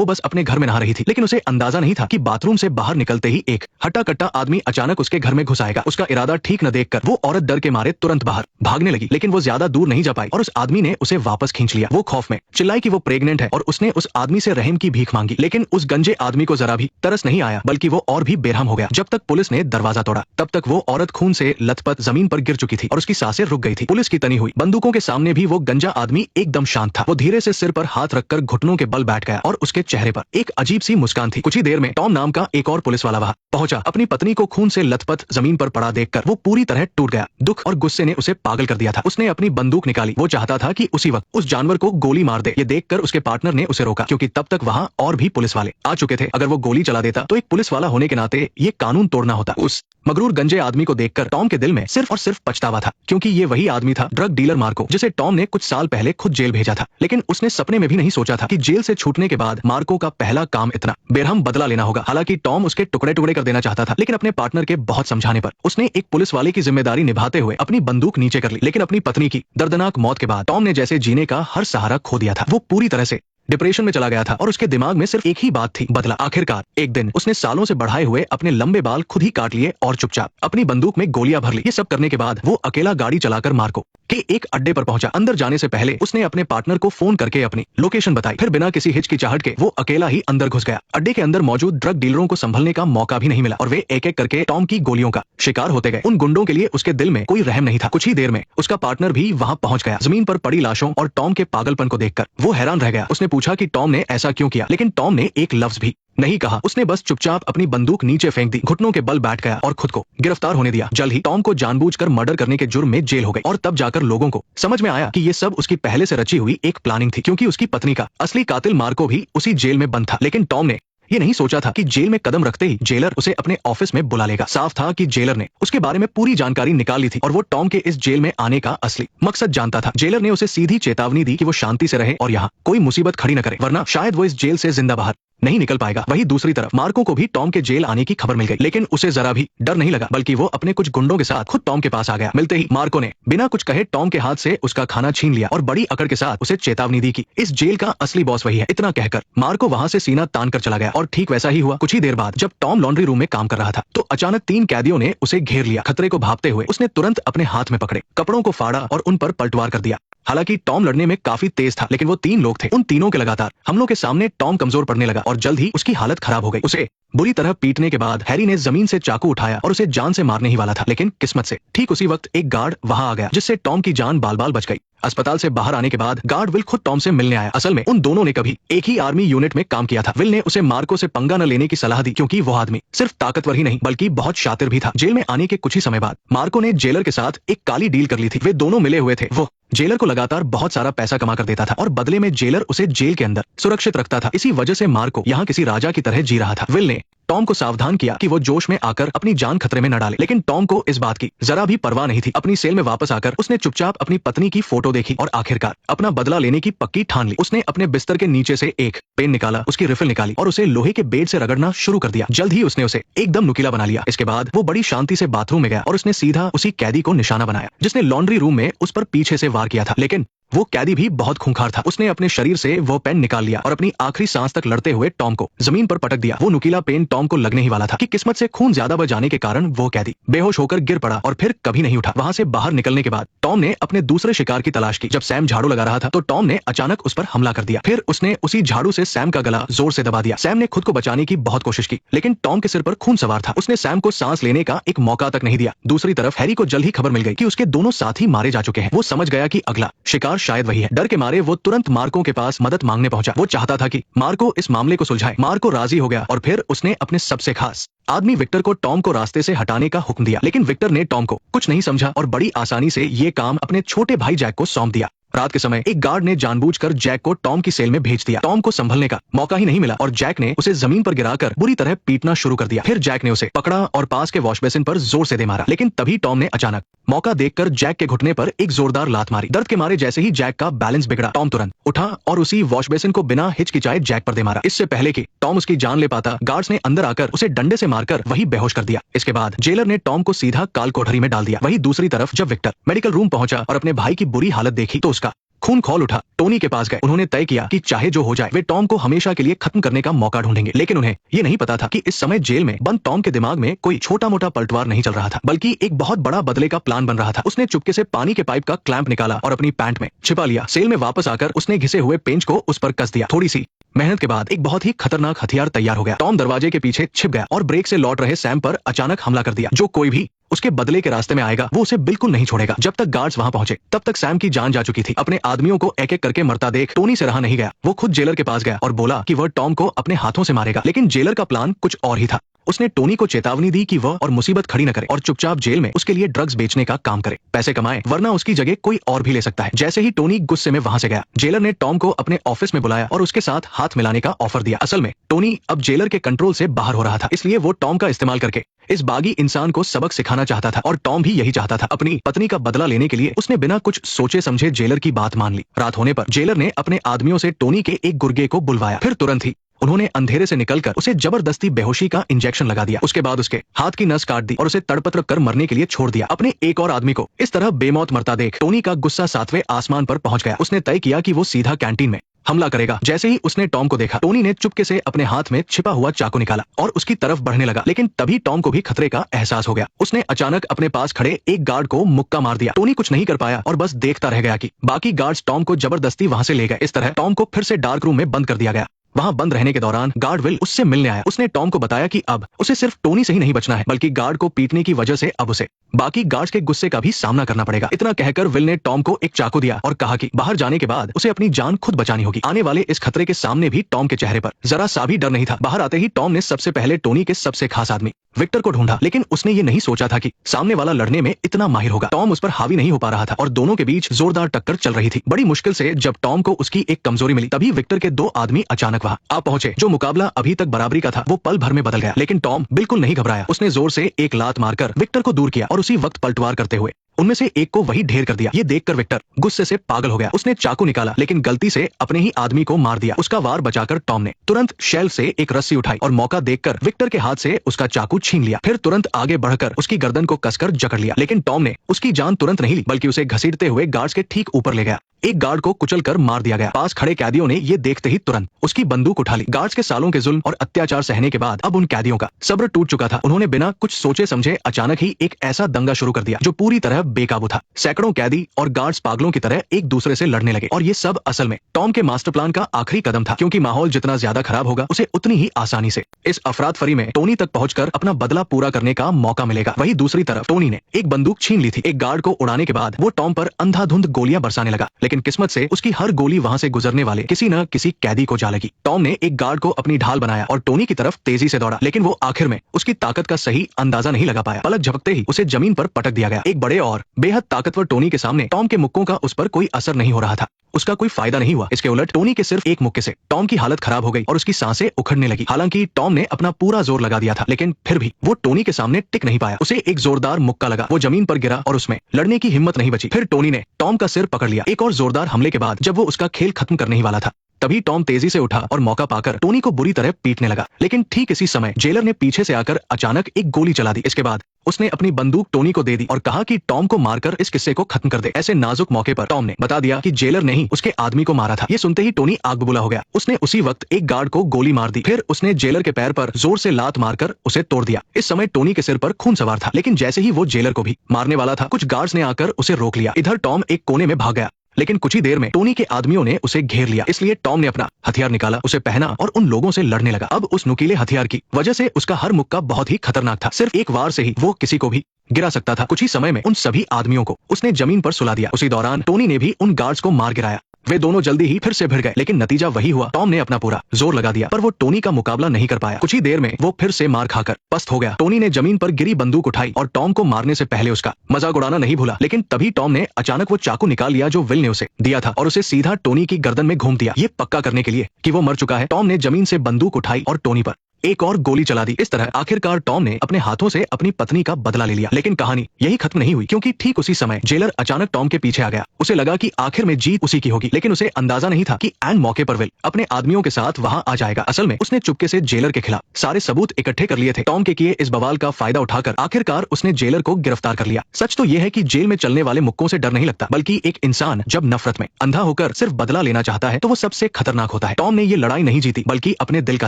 वो बस अपने घर में नहा रही थी, लेकिन उसे अंदाजा नहीं था कि बाथरूम से बाहर निकलते ही एक हट्टा कट्टा आदमी अचानक उसके घर में घुस आएगा। उसका इरादा ठीक न देखकर वो औरत डर के मारे तुरंत बाहर भागने लगी, लेकिन वो ज्यादा दूर नहीं जा पाई और उस आदमी ने उसे वापस खींच लिया। वो खौफ में चिल्लाई कि वो प्रेग्नेंट है और उसने उस आदमी से रहम की भीख मांगी, लेकिन उस गंजे आदमी को जरा भी तरस नहीं आया, बल्कि वो और भी बेरहम हो गया। जब तक पुलिस ने दरवाजा तोड़ा तब तक वो औरत खून से लथपथ जमीन पर गिर चुकी थी और उसकी सांसें रुक गई थी। पुलिस की तनी हुई बंदूकों के सामने भी वो गंजा आदमी एकदम शांत था। वो धीरे से सिर पर हाथ रखकर घुटनों के बल बैठ गया और उसके चेहरे पर एक अजीब सी मुस्कान थी। कुछ ही देर में टॉम नाम का एक और पुलिस वाला वहां पहुंचा। अपनी पत्नी को खून से लथपथ जमीन पर पड़ा देखकर वो पूरी तरह टूट गया। दुख और गुस्से ने उसे पागल कर दिया था। उसने अपनी बंदूक निकाली। वो चाहता था कि उसी वक्त उस जानवर को गोली मार दे। ये देखकर उसके पार्टनर ने उसे रोका, क्योंकि तब तक वहां और भी पुलिस वाले आ चुके थे। अगर वो गोली चला देता तो एक पुलिस वाला होने के नाते ये कानून तोड़ना होता। उस मगरूर गंजे आदमी को देखकर टॉम के दिल में सिर्फ और सिर्फ पछतावा था, क्योंकि ये वही आदमी था, ड्रग डीलर मार्को, जिसे टॉम ने कुछ साल पहले खुद जेल भेजा था। लेकिन उसने सपने में भी नहीं सोचा था कि जेल से छूटने के बाद मार्को का पहला काम इतना बेरहम बदला लेना होगा। हालांकि टॉम उसके टुकड़े टुकड़े कर देना चाहता था, लेकिन अपने पार्टनर के बहुत समझाने पर उसने एक पुलिस वाले की जिम्मेदारी निभाते हुए अपनी बंदूक नीचे कर ली। लेकिन अपनी पत्नी की दर्दनाक मौत के बाद टॉम ने जैसे जीने का हर सहारा खो दिया था। वो पूरी तरह से डिप्रेशन में चला गया था और उसके दिमाग में सिर्फ एक ही बात थी, बदला। आखिरकार एक दिन उसने सालों से बढ़ाए हुए अपने लंबे बाल खुद ही काट लिए और चुपचाप अपनी बंदूक में गोलियां भर ली। ये सब करने के बाद वो अकेला गाड़ी चलाकर मार्को के एक अड्डे पर पहुंचा। अंदर जाने से पहले उसने अपने पार्टनर को फोन करके अपनी लोकेशन बताई। फिर बिना किसी हिचकिचाहट के वो अकेला ही अंदर घुस गया। अड्डे के अंदर मौजूद ड्रग डीलरों को संभलने का मौका भी नहीं मिला और वे एक एक करके टॉम की गोलियों का शिकार होते गए। उन गुंडों के लिए उसके दिल में कोई रहम नहीं था। कुछ ही देर में उसका पार्टनर भी वहां पहुंच गया। जमीन पर पड़ी लाशों और टॉम के पागलपन को देखकर वो हैरान रह गया। उसने पूछा कि टॉम ने ऐसा क्यों किया, लेकिन टॉम ने एक लफ्ज भी नहीं कहा। उसने बस चुपचाप अपनी बंदूक नीचे फेंक दी, घुटनों के बल बैठ गया और खुद को गिरफ्तार होने दिया। जल्द ही टॉम को जानबूझकर मर्डर करने के जुर्म में जेल हो गई और तब जाकर लोगों को समझ में आया कि ये सब उसकी पहले से रची हुई एक प्लानिंग थी, क्योंकि उसकी पत्नी का असली कातिल मार्को भी उसी जेल में बंद था। लेकिन टॉम ने ये नहीं सोचा था कि जेल में कदम रखते ही जेलर उसे अपने ऑफिस में बुला लेगा। साफ था कि जेलर ने उसके बारे में पूरी जानकारी निकाल ली थी और वो टॉम के इस जेल में आने का असली मकसद जानता था। जेलर ने उसे सीधी चेतावनी दी कि वो शांति से रहे और यहाँ कोई मुसीबत खड़ी न करे, वरना शायद वो इस जेल से जिंदा बाहर नहीं निकल पाएगा। वहीं दूसरी तरफ मार्को को भी टॉम के जेल आने की खबर मिल गई, लेकिन उसे जरा भी डर नहीं लगा, बल्कि वो अपने कुछ गुंडों के साथ खुद टॉम के पास आ गया। मिलते ही मार्को ने बिना कुछ कहे टॉम के हाथ से उसका खाना छीन लिया और बड़ी अकड़ के साथ उसे चेतावनी दी कि इस जेल का असली बॉस वही है। इतना कहकर मार्को वहां से सीना तान कर चला गया और ठीक वैसा ही हुआ। कुछ ही देर बाद जब टॉम लॉन्ड्री रूम में काम कर रहा था तो अचानक 3 कैदियों ने उसे घेर लिया। खतरे को भांपते हुए उसने तुरंत अपने हाथ में पकड़े कपड़ों को फाड़ा और उन पर पलटवार कर दिया। हालांकि टॉम लड़ने में काफी तेज था, लेकिन वो 3 लोग थे। उन तीनों के लगातार हमलों के सामने टॉम कमजोर पड़ने लगा और जल्द ही उसकी हालत खराब हो गई। उसे बुरी तरह पीटने के बाद हैरी ने जमीन से चाकू उठाया और उसे जान से मारने ही वाला था, लेकिन किस्मत से ठीक उसी वक्त एक गार्ड वहां आ गया, जिससे टॉम की जान बाल बाल बच गई। अस्पताल से बाहर आने के बाद गार्ड विल खुद टॉम से मिलने आया। असल में उन दोनों ने कभी एक ही आर्मी यूनिट में काम किया था। विल ने उसे मार्को से पंगा न लेने की सलाह दी, क्योंकि वो आदमी सिर्फ ताकतवर ही नहीं बल्कि बहुत शातिर भी था। जेल में आने के कुछ ही समय बाद मार्को ने जेलर के साथ एक काली डील कर ली थी। वे दोनों मिले हुए थे। वो जेलर को लगातार बहुत सारा पैसा कमा कर देता था और बदले में जेलर उसे जेल के अंदर सुरक्षित रखता था। इसी वजह से मार्को यहाँ किसी राजा की तरह जी रहा था। विल ने टॉम को सावधान किया कि वो जोश में आकर अपनी जान खतरे में न डाले, लेकिन टॉम को इस बात की जरा भी परवाह नहीं थी। अपनी सेल में वापस आकर उसने चुपचाप अपनी पत्नी की फोटो देखी और आखिरकार अपना बदला लेने की पक्की ठान ली। उसने अपने बिस्तर के नीचे से एक पेन निकाला, उसकी रिफिल निकाली और उसे लोहे के बेड से रगड़ना शुरू कर दिया। जल्द ही उसने उसे एकदम नुकीला बना लिया। इसके बाद वो बड़ी शांति से बाथरूम में गया और उसने सीधा उसी कैदी को निशाना बनाया जिसने लॉन्ड्री रूम में उस पर पीछे से वार किया था। लेकिन वो कैदी भी बहुत खूंखार था। उसने अपने शरीर से वो पेन निकाल लिया और अपनी आखिरी सांस तक लड़ते हुए टॉम को जमीन पर पटक दिया। वो नुकीला पेन टॉम को लगने ही वाला था कि किस्मत से खून ज्यादा बह जाने के कारण वो कैदी बेहोश होकर गिर पड़ा और फिर कभी नहीं उठा। वहां से बाहर निकलने के बाद टॉम ने अपने दूसरे शिकार की तलाश की। जब सैम झाड़ू लगा रहा था तो टॉम ने अचानक उस पर हमला कर दिया। फिर उसने उसी झाड़ू से सैम का गला जोर से दबा दिया। सैम ने खुद को बचाने की बहुत कोशिश की, लेकिन टॉम के सिर पर खून सवार था। उसने सैम को सांस लेने का एक मौका तक नहीं दिया। दूसरी तरफ हैरी को जल्द ही खबर मिल गई कि उसके दोनों साथी मारे जा चुके हैं। वो समझ गया कि अगला शिकार शायद वही है। डर के मारे वो तुरंत मार्को के पास मदद मांगने पहुंचा। वो चाहता था कि मार्को इस मामले को सुलझाए। मार्को राजी हो गया और फिर उसने अपने सबसे खास आदमी विक्टर को टॉम को रास्ते से हटाने का हुक्म दिया, लेकिन विक्टर ने टॉम को कुछ नहीं समझा और बड़ी आसानी से ये काम अपने छोटे भाई जैक को सौंप दिया। रात के समय एक गार्ड ने जानबूझकर जैक को टॉम की सेल में भेज दिया। टॉम को संभलने का मौका ही नहीं मिला और जैक ने उसे जमीन पर गिराकर बुरी तरह पीटना शुरू कर दिया। फिर जैक ने उसे पकड़ा और पास के वॉश बेसिन पर जोर से दे मारा, लेकिन तभी टॉम ने अचानक मौका देखकर जैक के घुटने पर एक जोरदार लात मारी। दर्द के मारे जैसे ही जैक का बैलेंस बिगड़ा, टॉम तुरंत उठा और उसी वॉश बेसिन को बिना हिचकिचाए जैक पर दे मारा। इससे पहले कि टॉम उसकी जान ले पाता, गार्ड्स ने अंदर आकर उसे डंडे से मारकर वही बेहोश कर दिया। इसके बाद जेलर ने टॉम को सीधा काल कोठरी में डाल दिया। वहीं दूसरी तरफ जब विक्टर मेडिकल रूम पहुंचा और अपने भाई की बुरी हालत देखी तो उसका खून खौल उठा। टोनी के पास गए। उन्होंने तय किया कि चाहे जो हो जाए वे टॉम को हमेशा के लिए खत्म करने का मौका ढूंढेंगे। लेकिन उन्हें ये नहीं पता था कि इस समय जेल में बंद टॉम के दिमाग में कोई छोटा मोटा पलटवार नहीं चल रहा था, बल्कि एक बहुत बड़ा बदले का प्लान बन रहा था। उसने चुपके से पानी के पाइप का क्लैंप निकाला और अपनी पैंट में छिपा लिया। सेल में वापस आकर उसने घिसे हुए पेंच को उस पर कस दिया। थोड़ी सी मेहनत के बाद एक बहुत ही खतरनाक हथियार तैयार हो गया। टॉम दरवाजे के पीछे छिप गया और ब्रेक से लौट रहे सैम पर अचानक हमला कर दिया। जो कोई भी उसके बदले के रास्ते में आएगा वो उसे बिल्कुल नहीं छोड़ेगा। जब तक गार्ड्स वहां पहुंचे तब तक सैम की जान जा चुकी थी। अपने आदमियों को एक एक करके मरता देख टोनी से रहा नहीं गया। वो खुद जेलर के पास गया और बोला कि वह टॉम को अपने हाथों से मारेगा। लेकिन जेलर का प्लान कुछ और ही था। उसने टोनी को चेतावनी दी कि वह और मुसीबत खड़ी न करे और चुपचाप जेल में उसके लिए ड्रग्स बेचने का काम करे, पैसे कमाए, वरना उसकी जगह कोई और भी ले सकता है। जैसे ही टोनी गुस्से में वहां से गया, जेलर ने टॉम को अपने ऑफिस में बुलाया और उसके साथ हाथ मिलाने का ऑफर दिया। असल में टोनी अब जेलर के कंट्रोल से बाहर हो रहा था, इसलिए वो टॉम का इस्तेमाल करके इस बागी इंसान को सबक सिखाना चाहता था और टॉम भी यही चाहता था। अपनी पत्नी का बदला लेने के लिए उसने बिना कुछ सोचे समझे जेलर की बात मान ली। रात होने पर जेलर ने अपने आदमियों से टोनी के एक गुर्गे को बुलवाया। फिर तुरंत ही उन्होंने अंधेरे से निकलकर उसे जबरदस्ती बेहोशी का इंजेक्शन लगा दिया। उसके बाद उसके हाथ की नस काट दी और उसे तड़पत कर मरने के लिए छोड़ दिया। अपने एक और आदमी को इस तरह बेमौत मरता देख टोनी का गुस्सा 7वें आसमान पर पहुंच गया। उसने तय किया कि वो सीधा कैंटीन में हमला करेगा। जैसे ही उसने टॉम को देखा, टोनी ने चुपके से अपने हाथ में छिपा हुआ चाकू निकाला और उसकी तरफ बढ़ने लगा। लेकिन तभी टॉम को भी खतरे का एहसास हो गया। उसने अचानक अपने पास खड़े एक गार्ड को मुक्का मार दिया। टोनी कुछ नहीं कर पाया और बस देखता रह गया कि बाकी गार्ड्स टॉम को जबरदस्ती वहां से ले गए। इस तरह टॉम को फिर से डार्क रूम में बंद कर दिया गया। वहां बंद रहने के दौरान गार्ड विल उससे मिलने आया। उसने टॉम को बताया कि अब उसे सिर्फ टोनी से ही नहीं बचना है, बल्कि गार्ड को पीटने की वजह से अब उसे बाकी गार्ड्स के गुस्से का भी सामना करना पड़ेगा। इतना कहकर विल ने टॉम को एक चाकू दिया और कहा कि बाहर जाने के बाद उसे अपनी जान खुद बचानी होगी। आने वाले इस खतरे के सामने भी टॉम के चेहरे पर जरा सा भी डर नहीं था। बाहर आते ही टॉम ने सबसे पहले टोनी के सबसे खास आदमी विक्टर को ढूंढा, लेकिन उसने ये नहीं सोचा था कि सामने वाला लड़ने में इतना माहिर होगा। टॉम उस पर हावी नहीं हो पा रहा था और दोनों के बीच जोरदार टक्कर चल रही थी। बड़ी मुश्किल से जब टॉम को उसकी एक कमजोरी मिली, तभी विक्टर के 2 आदमी अचानक वहां आ पहुंचे। जो मुकाबला अभी तक बराबरी का था वो पल भर में बदल गया। लेकिन टॉम बिल्कुल नहीं घबराया। उसने जोर से एक लात मारकर विक्टर को दूर किया और उसी वक्त पलटवार करते हुए उनमें से एक को वही ढेर कर दिया। ये देखकर विक्टर गुस्से से पागल हो गया। उसने चाकू निकाला लेकिन गलती से अपने ही आदमी को मार दिया। उसका वार बचाकर टॉम ने तुरंत शेल्फ से एक रस्सी उठाई और मौका देखकर विक्टर के हाथ से उसका चाकू छीन लिया। फिर तुरंत आगे बढ़कर उसकी गर्दन को कसकर जकड़ लिया। लेकिन टॉम ने उसकी जान तुरंत नहीं ली, बल्कि उसे घसीटते हुए गार्ड्स के ठीक ऊपर ले गया। एक गार्ड को कुचलकर मार दिया गया। पास खड़े कैदियों ने ये देखते ही तुरंत उसकी बंदूक उठा ली। गार्ड्स के सालों के जुल्म और अत्याचार सहने के बाद अब उन कैदियों का सब्र टूट चुका था। उन्होंने बिना कुछ सोचे समझे अचानक ही एक ऐसा दंगा शुरू कर दिया जो पूरी तरह बेकाबू था। सैकड़ों कैदी और गार्ड्स पागलों की तरह एक दूसरे से लड़ने लगे और ये सब असल में टॉम के मास्टर प्लान का आखिरी कदम था, क्योंकि माहौल जितना ज्यादा खराब होगा उसे उतनी ही आसानी से इस अफरातफरी में टोनी तक पहुंचकर अपना बदला पूरा करने का मौका मिलेगा। वहीं दूसरी तरफ टोनी ने एक बंदूक छीन ली थी। एक गार्ड को उड़ाने के बाद वो टॉम पर अंधाधुंध गोलियां बरसाने लगा, लेकिन किस्मत से उसकी हर गोली वहां से गुजरने वाले किसी न किसी कैदी को जा लगी। टॉम ने एक गार्ड को अपनी ढाल बनाया और टोनी की तरफ तेजी से दौड़ा, लेकिन वो आखिर में उसकी ताकत का सही अंदाजा नहीं लगा पाया। पलक झपकते ही उसे जमीन पर पटक दिया गया। एक बड़े और बेहद ताकतवर टोनी के सामने टॉम के मुक्कों का उस पर कोई असर नहीं हो रहा था। उसका कोई फायदा नहीं हुआ। इसके उलट टोनी के सिर्फ एक मुक्के से टॉम की हालत खराब हो गई और उसकी सांसें उखड़ने लगी। हालांकि टॉम ने अपना पूरा जोर लगा दिया था, लेकिन फिर भी वो टोनी के सामने टिक नहीं पाया। उसे एक जोरदार मुक्का लगा, वो जमीन पर गिरा और उसमें लड़ने की हिम्मत नहीं बची। फिर टोनी ने टॉम का सिर पकड़ लिया। एक और जोरदार हमले के बाद जब वो उसका खेल खत्म करने ही वाला था, तभी टॉम तेजी से उठा और मौका पाकर टोनी को बुरी तरह पीटने लगा। लेकिन ठीक इसी समय जेलर ने पीछे से आकर अचानक एक गोली चला दी। इसके बाद उसने अपनी बंदूक टोनी को दे दी और कहा कि टॉम को मारकर इस किस्से को खत्म कर दे। ऐसे नाजुक मौके पर टॉम ने बता दिया कि जेलर ने ही उसके आदमी को मारा था। ये सुनते ही टोनी आग बबूला हो गया। उसने उसी वक्त एक गार्ड को गोली मार दी। फिर उसने जेलर के पैर पर जोर से लात मारकर उसे तोड़ दिया। इस समय टोनी के सिर पर खून सवार था, लेकिन जैसे ही वो जेलर को भी मारने वाला था, कुछ गार्ड्स ने आकर उसे रोक लिया। इधर टॉम एक कोने में भाग गया, लेकिन कुछ ही देर में टोनी के आदमियों ने उसे घेर लिया। इसलिए टॉम ने अपना हथियार निकाला, उसे पहना और उन लोगों से लड़ने लगा। अब उस नुकीले हथियार की वजह से उसका हर मुक्का बहुत ही खतरनाक था। सिर्फ एक वार से ही वो किसी को भी गिरा सकता था। कुछ ही समय में उन सभी आदमियों को उसने जमीन पर सुला दिया। उसी दौरान टोनी ने भी उन गार्ड्स को मार गिराया। वे दोनों जल्दी ही फिर से भिड़ गए, लेकिन नतीजा वही हुआ। टॉम ने अपना पूरा जोर लगा दिया, पर वो टोनी का मुकाबला नहीं कर पाया। कुछ ही देर में वो फिर से मार खाकर पस्त हो गया। टोनी ने जमीन पर गिरी बंदूक उठाई और टॉम को मारने से पहले उसका मजाक उड़ाना नहीं भूला। लेकिन तभी टॉम ने अचानक वो चाकू निकाल लिया जो विल ने उसे दिया था और उसे सीधा टोनी की गर्दन में घूम दिया। ये पक्का करने के लिए कि वो मर चुका है, टॉम ने जमीन से बंदूक उठाई और टोनी पर एक और गोली चला दी। इस तरह आखिरकार टॉम ने अपने हाथों से अपनी पत्नी का बदला ले लिया। लेकिन कहानी यही खत्म नहीं हुई, क्योंकि ठीक उसी समय जेलर अचानक टॉम के पीछे आ गया। उसे लगा कि आखिर में जीत उसी की होगी, लेकिन उसे अंदाजा नहीं था कि एन मौके पर विल अपने आदमियों के साथ वहां आ जाएगा। असल में उसने चुपके से जेलर के खिलाफ सारे सबूत इकट्ठे कर लिए थे। टॉम के किए इस बवाल का फायदा उठाकर आखिरकार उसने जेलर को गिरफ्तार कर लिया। सच तो यह है कि जेल में चलने वाले मुक्कों से डर नहीं लगता, बल्कि एक इंसान जब नफरत में अंधा होकर सिर्फ बदला लेना चाहता है तो वो सबसे खतरनाक होता है। टॉम ने ये लड़ाई नहीं जीती, बल्कि अपने दिल का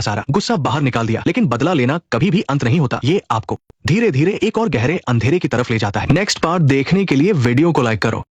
सारा गुस्सा बाहर निकाल दिया। लेकिन बदला लेना कभी भी अंत नहीं होता, ये आपको धीरे धीरे एक और गहरे अंधेरे की तरफ ले जाता है। नेक्स्ट पार्ट देखने के लिए वीडियो को लाइक करो।